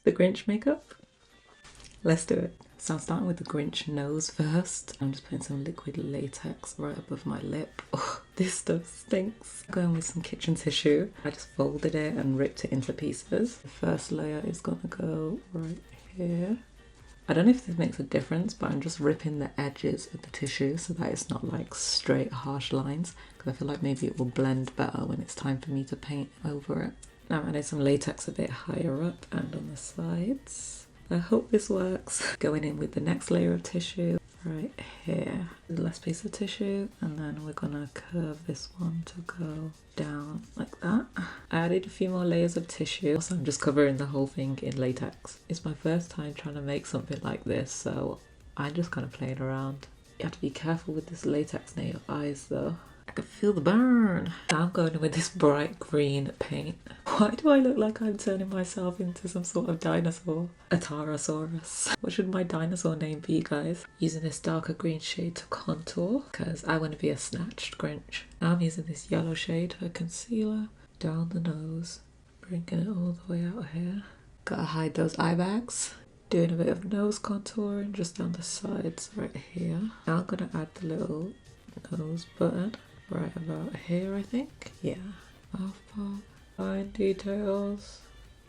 The Grinch makeup. Let's do it. So I'm starting with the Grinch nose first. I'm just putting some liquid latex right above my lip. Oh, this stuff stinks. Going with some kitchen tissue. I just folded it and ripped it into pieces. The first layer is gonna go right here. I don't know if this makes a difference, but I'm just ripping the edges of the tissue so that it's not like straight harsh lines, because I feel like maybe it will blend better when it's time for me to paint over it. Now I'm adding some latex a bit higher up and on the sides. I hope this works. Going in with the next layer of tissue right here. The last piece of tissue, and then we're gonna curve this one to go down like that. I added a few more layers of tissue, so I'm just covering the whole thing in latex. It's my first time trying to make something like this, so I'm just kind of playing around. You have to be careful with this latex near your eyes though. I can feel the burn. Now I'm going in with this bright green paint. Why do I look like I'm turning myself into some sort of dinosaur? A Tarasaurus. What should my dinosaur name be, guys? Using this darker green shade to contour, because I want to be a snatched Grinch. Now I'm using this yellow shade for concealer. Down the nose. Bringing it all the way out here. Gotta hide those eye bags. Doing a bit of nose contouring just down the sides right here. Now I'm gonna add the little nose button. Right about here, I think. Yeah. Mouth part. Fine details.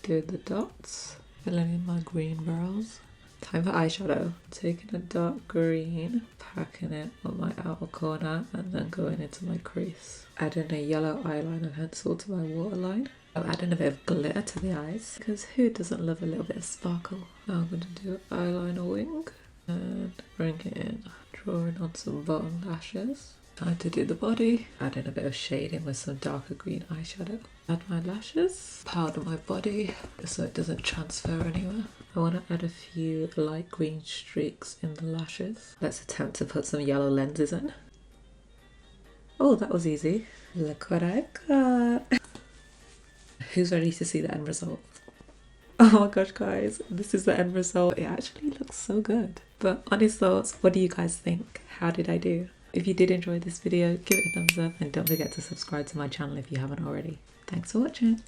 Do the dots. Filling in my green brows. Time for eyeshadow. Taking a dark green, packing it on my outer corner, and then going into my crease. Adding a yellow eyeliner pencil to my waterline. I'm adding a bit of glitter to the eyes, because who doesn't love a little bit of sparkle? Now I'm going to do an eyeliner wing and bring it in. Drawing on some bottom lashes. Time to do the body. Adding a bit of shading with some darker green eyeshadow. Add my lashes. Powder my body so it doesn't transfer anywhere. I want to add a few light green streaks in the lashes. Let's attempt to put some yellow lenses in. Oh, that was easy. Look what I got. Who's ready to see the end result? Oh my gosh, guys, this is the end result. It actually looks so good. But honest thoughts, what do you guys think? How did I do? If you did enjoy this video, give it a thumbs up and don't forget to subscribe to my channel if you haven't already. Thanks for watching.